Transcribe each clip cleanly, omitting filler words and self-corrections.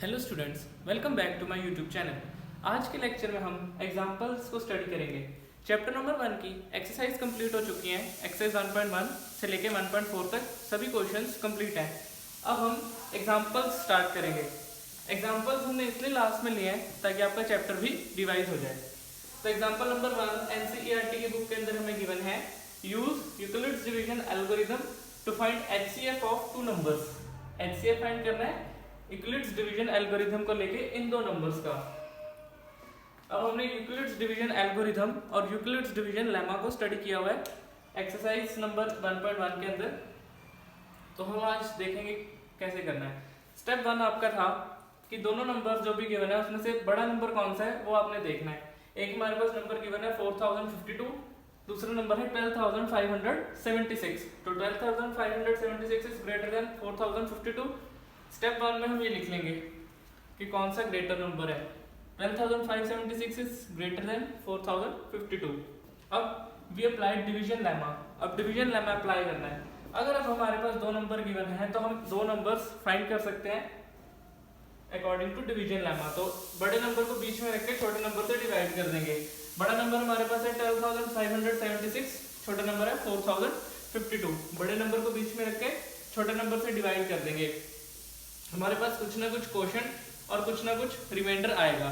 Hello students, welcome back to my YouTube channel. आज के lecture में हम एग्जांपल्स को स्टडी करेंगे। चैप्टर नंबर 1 की एक्सरसाइज कंप्लीट हो चुकी हैं। एक्सरसाइज 1.1 से लेके 1.4 तक सभी क्वेश्चंस कंप्लीट हैं। अब हम एग्जांपल्स स्टार्ट करेंगे। एग्जांपल्स हमने इसलिए लास्ट में लिए हैं ताकि आपका चैप्टर भी रिवाइज हो जाए। तो एग्जाम्पल नंबर 1 एनसीईआरटी की बुक के अंदर हमें गिवन है, use Euclid's division algorithm to find HCF of two numbers. HCF find करना है यूक्लिड्स डिवीजन एल्गोरिथम को लेके इन दो नंबर्स का। अब हमने यूक्लिड्स डिवीजन एल्गोरिथम और यूक्लिड्स डिवीजन लेमा को स्टडी किया हुआ है एक्सरसाइज नंबर 1.1 के अंदर। तो हम आज देखेंगे कैसे करना है। स्टेप 1 आपका था कि दोनों नंबर जो भी गिवन है उसमें से बड़ा नंबर कौन सा है वो आपने देखना है। एक हमारे पास नंबर गिवन है 4052, दूसरा नंबर है 12576। तो 12576 इज ग्रेटर देन 4052। स्टेप 1 में हम ये लिख लेंगे कि कौन सा ग्रेटर नंबर है। 12576 इज ग्रेटर देन 4052। अब वी अप्लाइड डिवीजन लेमा। अब डिवीजन लेमा अप्लाई करना है। अगर अब हमारे पास दो नंबर गिवन है तो हम दो नंबर्स फाइंड कर सकते हैं अकॉर्डिंग टू डिवीजन लेमा। तो बड़े नंबर को बीच में रख के छोटे नंबर से डिवाइड कर देंगे। बड़ा नंबर हमारे पास है 12576, छोटा नंबर है 4052। बड़े नंबर को बीच में रख के छोटे नंबर से डिवाइड कर देंगे। हमारे पास कुछ ना कुछ क्वोशंट और कुछ ना कुछ रिमाइंडर आएगा।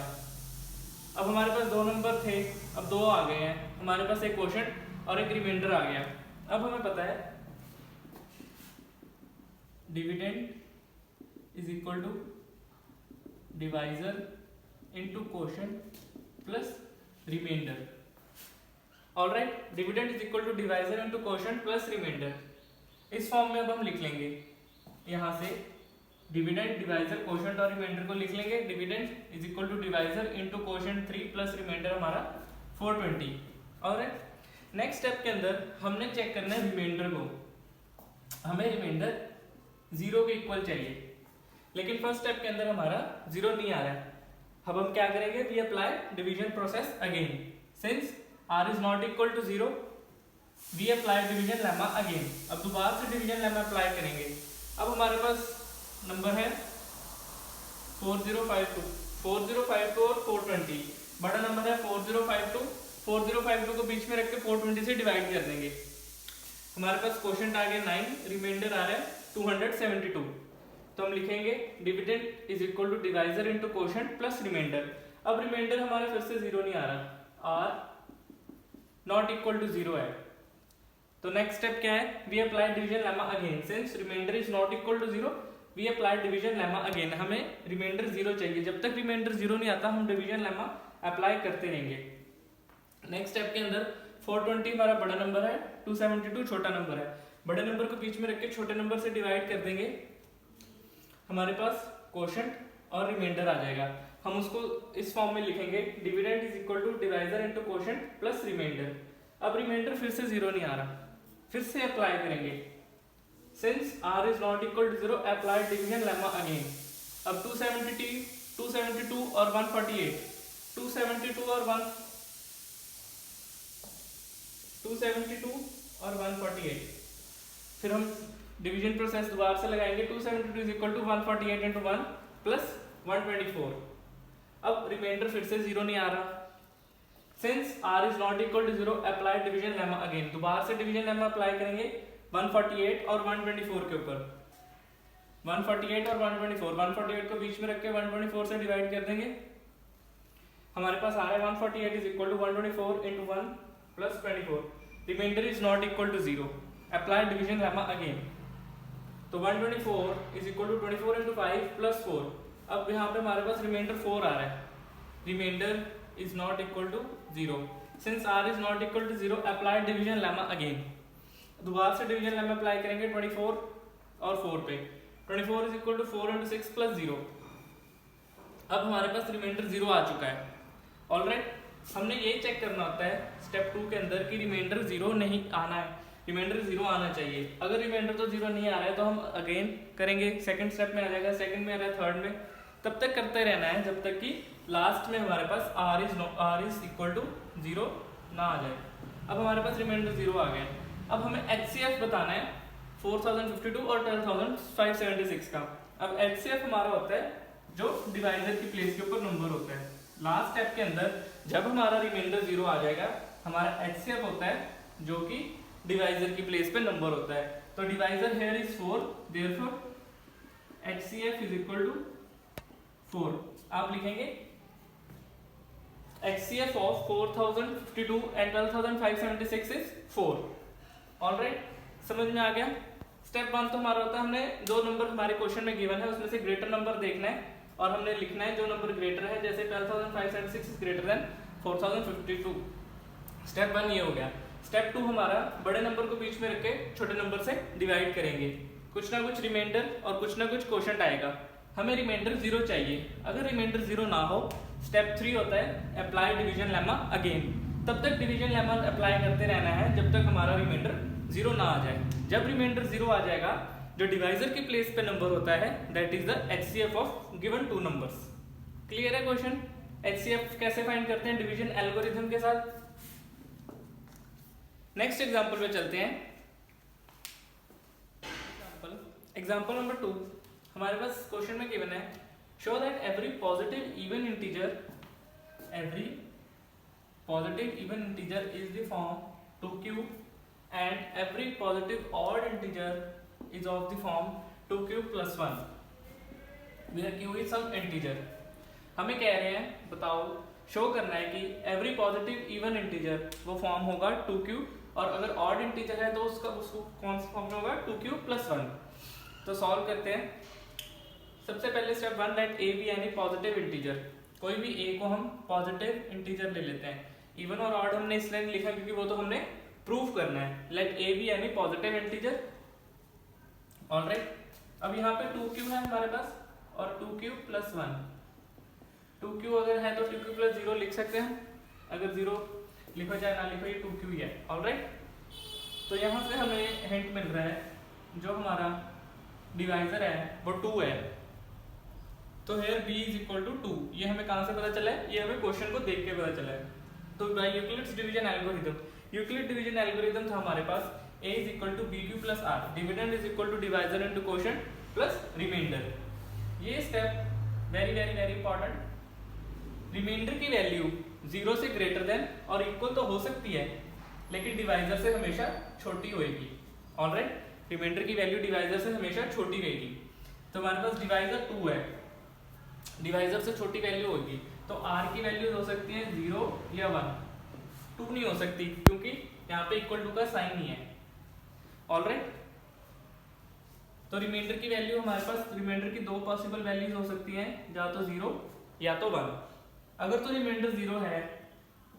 अब हमारे पास दो नंबर थे, अब दो आ गए हैं। हमारे पास एक क्वोशंट और एक रिमाइंडर आ गया। अब हमें पता है dividend is equal to divisor into quotient plus remainder. Alright, dividend is equal to divisor into quotient plus remainder. इस फॉर्म में अब हम लिख लेंगे। यहां से डिविडेंड डिवाइजर क्वोशंट और रिमाइंडर को लिख लेंगे। Dividend is equal to divisor into quotient 3 plus remainder हमारा 420। और नेक्स्ट स्टेप के अंदर हमने चेक करना है रिमाइंडर को। हमें रिमाइंडर 0 के इक्वल चाहिए, लेकिन फर्स्ट स्टेप के अंदर हमारा 0 नहीं आ रहा है। अब हम क्या करेंगे, we apply division process again. Since r is not equal to 0, we apply division lemma again. अब दोबारा से डिवीजन लेमा अप्लाई करेंगे। अब हमारे पास नंबर है 4052 और 420। बड़ा नंबर है 4052 को बीच में रख के 420 से डिवाइड कर देंगे। हमारे पास क्वोशंट आ गया 9, रिमाइंडर आ रहा है 272। तो हम लिखेंगे dividend is equal to divisor into quotient plus remainder. अब रिमाइंडर हमारे फिर से 0 नहीं आ रहा, r नॉट इक्वल टू 0 है। तो नेक्स्ट स्टेप क्या है, we apply division lemma again. Since remainder is not equal to 0, we apply division lemma again. हमें रिमाइंडर 0 चाहिए। जब तक रिमाइंडर 0 नहीं आता हम डिवीजन लेमा अप्लाई करते रहेंगे। नेक्स्ट स्टेप के अंदर 420 हमारा बड़ा नंबर है, 272 छोटा नंबर है। बड़े नंबर को बीच में रख के छोटे नंबर से डिवाइड कर देंगे। हमारे पास क्वोशंट और रिमाइंडर आ जाएगा। हम उसको इस फॉर्म में लिखेंगे, dividend is equal to divisor into quotient plus remainder. अब रिमाइंडर फिर से 0 नहीं आ रहा, फिर से अप्लाई करेंगे। Since r is not equal to 0, apply division lemma again. अब 272 और 148, 272 और 148। फिर हम डिवीजन प्रोसेस दोबारा से लगाएंगे। 272 is equal to 148 into 1 plus 124। अब रिमाइंडर फिर से 0 नहीं आ रहा। Since r is not equal to 0, apply division lemma again। दोबारा से डिवीजन लेमा अप्लाई करेंगे 148 और 124 के ऊपर। 148 और 148 को बीच में रख के 124 से डिवाइड कर देंगे। हमारे पास आ रहा है 148 is equal to 124 into 1 plus 24। Remainder is not equal to 0, apply division lemma again. तो 124 is equal to 24 into 5 plus 4। अब यहाँ पे हमारे पास रिमाइंडर 4 आ रहा है। Remainder is not equal to 0। Since r is not equal to 0, apply division lemma again. दोबारा से डिवीजन लेमा अप्लाई करेंगे 24 और 4 पे। 24 is equal to 4 into 6 plus 0। अब हमारे पास रिमाइंडर 0 आ चुका है। ऑलराइट, हमने ये चेक करना होता है स्टेप 2 के अंदर कि रिमाइंडर 0 नहीं आना है, रिमाइंडर 0 आना चाहिए। अगर रिमाइंडर तो 0 नहीं आ रहा है तो हम अगेन करेंगे। सेकंड स्टेप में आ जाएगा, सेकंड में आ रहा है, थर्ड में। तब तक करते रहना है जब तक कि लास्ट में हमारे पास r इज इक्वल टू 0 ना आ जाए। अब हमारे पास रिमाइंडर 0 आ गया। अब हमें HCF बताना है 4052 और 12576 का। अब HCF हमारा होता है जो डिवाइजर की प्लेस के ऊपर नंबर होता है। लास्ट स्टेप के अंदर जब हमारा रिमाइंडर 0 आ जाएगा, हमारा एचसीएफ होता है जो कि डिवाइजर की प्लेस पे नंबर होता है। तो divisor here is 4, therefore HCF is equal to 4। आप लिखेंगे HCF of 4052 and 12576 is 4। Alright, समझ में आ गया। स्टेप 1 तो हमारा होता है, हमने जो नंबर हमारे क्वेश्चन में गिवन है उसमें से ग्रेटर नंबर देखना है और हमने लिखना है जो नंबर ग्रेटर है, जैसे 12576 इज ग्रेटर देन 4052। स्टेप 1 ये हो गया। स्टेप 2 हमारा बड़े नंबर को बीच में रख के छोटे नंबर से डिवाइड करेंगे। कुछ ना कुछ रिमाइंडर और कुछ ना कुछ क्वोशंट आएगा। हमें रिमाइंडर 0 चाहिए। अगर रिमाइंडर 0 ना हो, स्टेप 3 होता है अप्लाई डिवीजन लेमा अगेन। तब तक डिवीजन लेमा अप्लाई करते रहना है जब तक हमारा रिमाइंडर 0 ना आ जाए। जब रिमाइंडर 0 आ जाएगा, जो डिवाइजर की प्लेस पे नंबर होता है that is the HCF of given two numbers. Clear है क्वेश्चन? एचसीएफ कैसे फाइंड करते हैं? डिवीजन एल्गोरिथम के साथ। नेक्स्ट एग्जांपल पे चलते हैं। एग्जांपल नंबर 2 हमारे पास क्वेश्चन में गिवन है, show that every positive even integer is the form 2q and every positive odd integer is of the form 2q plus 1 where q is some integer। हमें कह रहे हैं, बताओ, शो करना है कि एवरी पॉजिटिव इवन इंटीजर वो form होगा 2q और अगर ऑड इंटीजर है तो उसको कौन सा फॉर्म में होगा 2q plus 1। तो सॉल्व करते हैं। सबसे पहले step 1, let a be any positive integer. कोई भी a को हम पॉजिटिव इंटीजर ले लेते हैं। इवन और ऑड हमने इसलिए नहीं लिखा क्योंकि वो तो हमने प्रूफ करना है। Let a be any positive integer. Alright, अब यहाँ पे 2q है हमारे पास और 2q plus 1। 2q अगर है तो 2q plus 0 लिख सकते हैं। अगर 0 लिखो चाहे ना लिखो, ये 2q ही है। ऑलराइट, तो यहाँ से हमें हिंट मिल रहा है जो हमारा डिवाइजर है वो 2 है। तो here b is equal to 2। ये हमें कहाँ से पता चला है? ये हमें क्वेश्चन को देख के पता चला है। तो by Euclid's division algorithm, Euclid division algorithm था हमारे पास a is equal to bq plus r, dividend is equal to divisor into quotient plus remainder. ये step very very very important. Remainder की वैल्यू 0 से ग्रेटर देन और equal तो हो सकती है लेकिन डिवाइजर से हमेशा छोटी होएगी। ऑलराइट, रिमाइंडर की वैल्यू डिवाइजर से हमेशा छोटी रहेगी। तो हमारे पास डिवाइजर 2 है, डिवाइजर से छोटी वैल्यू होगी तो r की वैल्यू हो सकती है 0 या 1। 2 नहीं हो सकती क्योंकि यहाँ पे इक्वल टू का साइन ही है। ऑलराइट, तो रिमाइंडर की वैल्यू हमारे पास, रिमाइंडर की 2 पॉसिबल वैल्यूज हो सकती हैं, या तो 0 या तो 1। अगर तो रिमाइंडर 0 है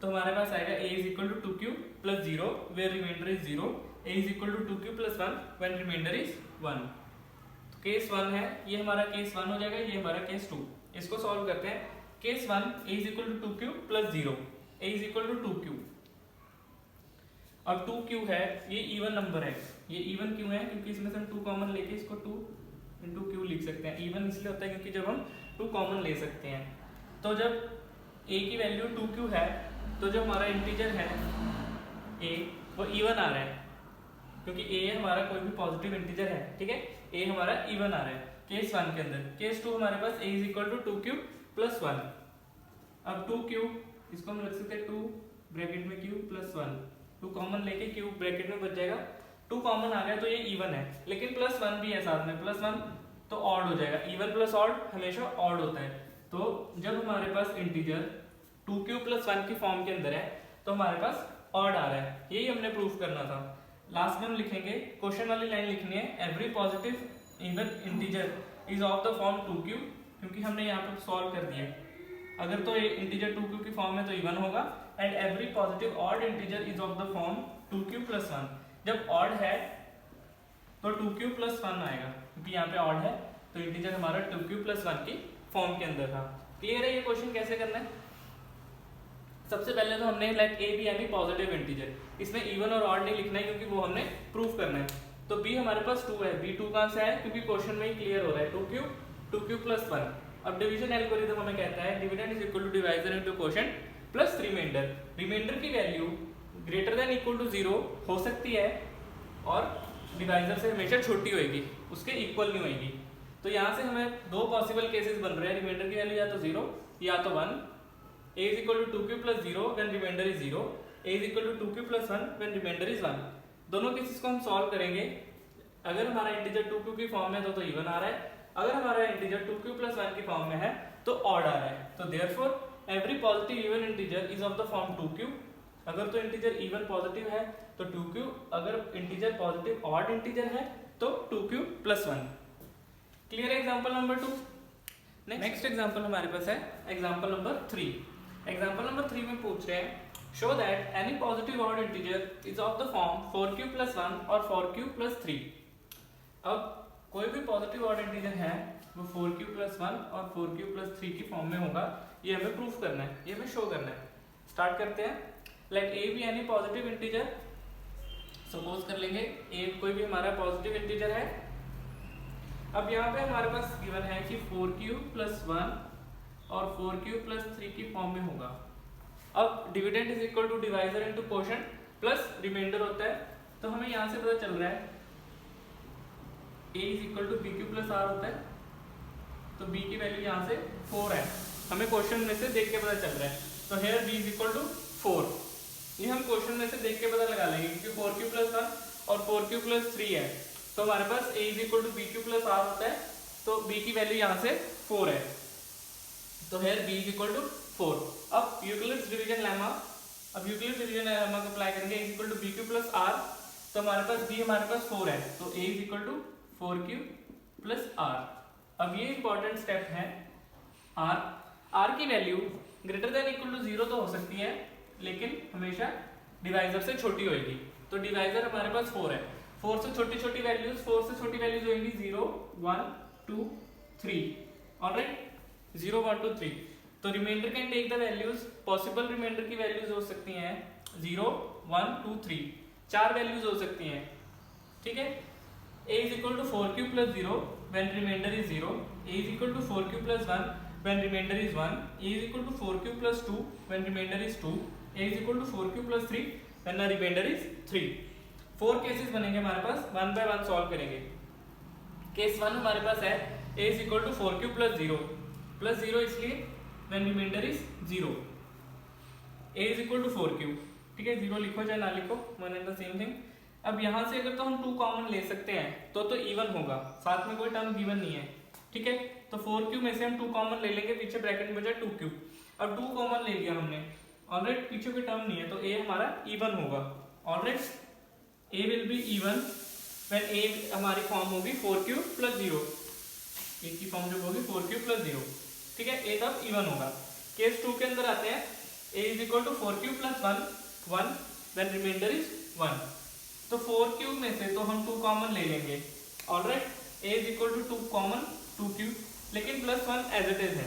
तो हमारे पास आएगा a is equal to 2q plus 0 where remainder is 0, a is equal to 2q plus 1 when remainder is 1। तो केस 1 है, ये हमारा केस 1 हो जाएगा, ये हमारा केस 2। इसको सॉल्व करते हैं। Case 1, a is equal to 2q plus 0, a is equal to 2q। अब 2q है, ये इवन नंबर है। ये इवन क्यों है? क्योंकि इसमें से हम 2 कॉमन लेके इसको 2 इंटू q लिख सकते हैं। इवन इसलिए होता है क्योंकि जब हम 2 कॉमन ले सकते हैं। तो जब a की वैल्यू 2q है तो जो हमारा इंटीजर है a वो इवन आ रहा है क्योंकि a हमारा कोई भी पॉजिटिव इंटीजर है। ठीक है, a हमारा इवन आ रहा है केस 1 के अंदर। केस 2 हमारे पास a is equal to 2q plus 1। अब 2q, इसको हम लिख सकते हैं 2 ब्रैकेट में q प्लस 1। 2 कॉमन लेके q ब्रैकेट में बच जाएगा। 2 कॉमन आ गया तो ये इवन है, लेकिन प्लस 1 भी है साथ में। प्लस 1 तो ऑड हो जाएगा। इवन प्लस ऑड हमेशा ऑड होता है। तो जब हमारे पास इंटीजर 2q प्लस 1 की फॉर्म के अंदर है तो हमारे पास ऑड आ रहा है। यही हमने प्रूफ करना था। लास्ट में हम लिखेंगे, क्वेश्चन वाली लाइन लिखनी है, every positive even integer is of the form 2q, क्योंकि हमने यहाँ पे सॉल्व कर दिया। अगर तो ये इंटीजर 2q की फॉर्म में तो इवन होगा, and every positive odd integer is of the form 2q plus 1। जब ऑड है तो 2q प्लस 1 आएगा, क्योंकि यहाँ पे ऑड है तो इंटीजर हमारा 2q प्लस 1 की फॉर्म के अंदर था। क्लियर है? ये क्वेश्चन कैसे करना है? सबसे पहले तो हमने let a be any positive integer, इसमें इवन और ऑड नहीं लिखना है क्योंकि वो हमने प्रूफ करना है। तो b हमारे पास 2 है, b 2 कहाँ से आया? क्योंकि क्वेश्चन में ही क्लियर हो रहा है 2q प्लस 1। अब डिवीजन एल्गोरिथम हमें कहता है dividend is equal to divisor into quotient plus remainder. Remainder की value greater than equal to 0 हो सकती है और डिवाइजर से हमेशा छोटी होगी, उसके इक्वल नहीं होगी। तो तो यहाँ से हमें दो पॉसिबल केसेस बन रहे हैं, रिमाइंडर की वैल्यू या तो 0 या तो 1। a is equal to 2q plus 0 when remainder is 0, a is equal to 2q plus 1 when remainder is 1। दोनों केसेस को हम सॉल्व करेंगे। अगर हमारा इंटीजर 2q की फॉर्म में तो इवन आ रहा है, अगर हमारा इंटीजर 2q plus 1 की फॉर्म में है तो ऑड आ रहा है। तो therefore every positive even integer is of the form 2q। अगर तो इंटीजर इवन पॉजिटिव है तो 2q, अगर इंटीजर पॉजिटिव ऑड इंटीजर है तो 2q plus 1। क्लियर है एग्जांपल नंबर 2। नेक्स्ट एग्जांपल हमारे पास है एग्जांपल नंबर 3। एग्जांपल नंबर 3 में पूछ रहे हैं show that any positive odd integer is of the form 4q plus 1 और 4q plus 3। अब कोई भी पॉजिटिव ऑड इंटीजर है वो 4q plus 1 और 4q plus 3 की फॉर्म में होगा, ये हमें प्रूफ करना है, ये हमें शो करना है। स्टार्ट करते हैं। Let a be any positive integer, suppose कर लेंगे a कोई भी हमारा पॉजिटिव इंटीजर है। अब यहाँ पे हमारे पास गिवन है कि 4q plus 1 और 4q plus 3 की फॉर्म में होगा। अब dividend is equal to divisor into quotient plus remainder होता है, तो हमें यहाँ से पता चल रहा है a is equal to bq plus r होता है, तो b की वैल्यू यहाँ से 4 है, हमें क्वेश्चन में से देख के पता चल रहा है। तो here b is equal to 4, ये हम क्वेश्चन में से देख के पता लगा लेंगे क्योंकि 4q plus 1 और 4q plus 3 है, तो हमारे पास a is equal to bq plus r होता है, तो b की वैल्यू यहाँ से 4 है, तो here b is equal to 4। अब यूक्लिड्स डिवीजन लेमा, अब यूक्लिड्स डिवीजन लेमा को अप्लाई करेंगे, is equal to bq plus r, तो हमारे पास b हमारे पास 4 है, तो a is equal to 4q plus r। अब ये इंपॉर्टेंट स्टेप है, r की value greater than equal to 0 तो हो सकती है लेकिन हमेशा डिवाइजर से छोटी होगी, तो डिवाइजर हमारे पास 4 है, 4 से छोटी छोटी वैल्यूज, 4 से छोटी वैल्यूज होंगी 0 1 2 3, ऑलराइट 0 1 2 3। तो remainder can take the values, possible remainder की वैल्यूज हो सकती हैं 0 1 2 3, 4 वैल्यूज हो सकती हैं, ठीक है। a is equal to 4q plus 0 when remainder is 0, a is equal to 4q plus 1 when remainder is 1, a is equal to 4q plus 2 when remainder is 2, a is equal to 4q plus 3 when the remainder is 3। 4 cases बनेंगे हमारे पास, one by one solve करेंगे। Case 1 हमारे पास है a is equal to 4q plus 0 इसलिए when remainder is 0, a is equal to 4q, ठीक है, 0 लिखो चाहे ना लिखो, one and the same thing. अब यहाँ से अगर तो हम 2 कॉमन ले सकते हैं तो इवन होगा, साथ में कोई टर्म गिवन नहीं है, ठीक है। तो 4q में से हम 2 कॉमन ले लेंगे, पीछे ब्रैकेट में बचा 2q। अब 2 कॉमन ले लिया हमने, ऑलराइट, पीछे कोई टर्म नहीं है, तो a हमारा इवन होगा, alright, a will be even when a हमारी फॉर्म होगी 4q plus 0, a की फॉर्म जब होगी 4q plus 0, ठीक है, a तब इवन होगा। केस 2 के अंदर आते हैं, a is equal to 4q plus 1 when remainder is 1, तो 4q में से तो हम 2 कॉमन ले लेंगे, alright, a is equal to 2 common 2q, लेकिन प्लस 1 एज इट इज है।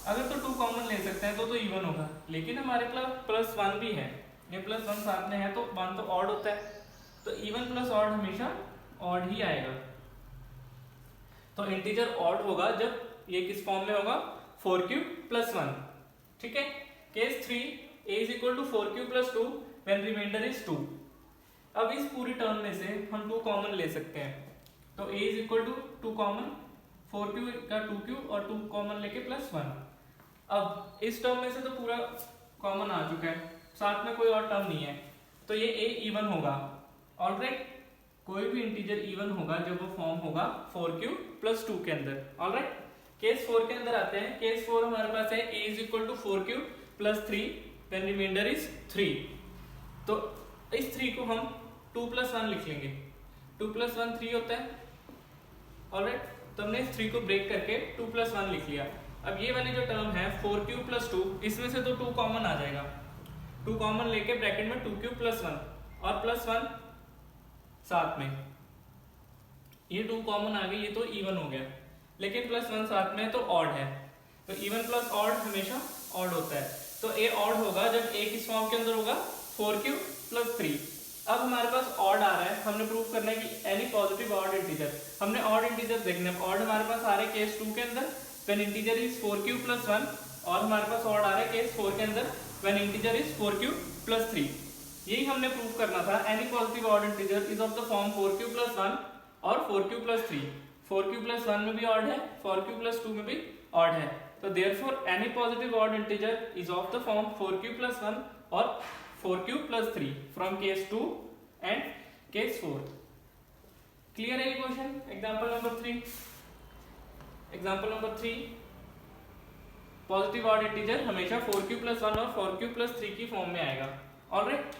अगर तो 2 कॉमन ले सकते हैं तो इवन होगा, लेकिन हमारे पास प्लस 1 भी है, ये प्लस 1 साथ में है तो 1 तो ऑड होता है, तो इवन प्लस ऑड हमेशा ऑड ही आएगा। तो इंटीजर ऑड होगा जब ये किस फॉर्म में होगा, 4q plus 1, ठीक है। Case 3, a is equal to 4q plus 2 when remainder is 2। अब इस पूरी टर्म में से हम 2 कॉमन ले सकते हैं, तो a is equal to 2 common, 4q का 2q और 2 कॉमन लेके प्लस 1। अब इस टर्म में से तो पूरा कॉमन आ चुका है, साथ में कोई और टर्म नहीं है, तो ये a इवन होगा, ऑलराइट, कोई भी इंटीजर इवन होगा जब वो फॉर्म होगा 4q plus 2 के अंदर, ऑलराइट। केस 4 के अंदर आते हैं, केस 4 हमारे पास है a is equal to 4q plus 3 when remainder is 3, तो इस 3 को हम 2 plus 1 लिख लेंगे, 2 plus 1 3 होता है, ऑलराइट, तो हमने इस 3 को ब्रेक करके 2 plus 1 लिख लिया। अब ये वाली जो टर्म है 4q plus 2, इसमें से तो 2 कॉमन आ जाएगा, 2 कॉमन लेके ब्रैकेट में 2q plus 1 और प्लस 1 साथ में, ये 2 कॉमन आ गई, ये तो इवन हो गया, लेकिन प्लस 1 साथ में तो ऑड है, तो इवन प्लस ऑड हमेशा ऑड होता है, तो a ऑड होगा जब a किस फॉर्म के अंदर होगा, 4q plus 3। अब हमारे पास ऑड आ रहा है, हमने प्रूव करना है कि एनी पॉजिटिव ऑड इंटीजर, हमने ऑड इंटीजर देखने हैं, ऑड हमारे पास आ रहे हैं केस 2 के अंदर when integer is 4q plus 1, और हमारे पास ऑड आ रहा है केस 4 के अंदर when integer is 4q plus 3। यही हमने प्रूव करना था, any positive odd integer is of the form 4q plus 1 और 4q plus 3। 4q प्लस 1 में भी ऑड है, 4q प्लस 2 में भी ऑड है। तो therefore any positive odd integer is of the form 4q plus 1 और 4q plus 3 from case 2 and case 4। Clear है ये question? Example number 3, example number 3, positive odd integer हमेशा 4q प्लस 1 और 4q plus 3 की form में आएगा। Alright.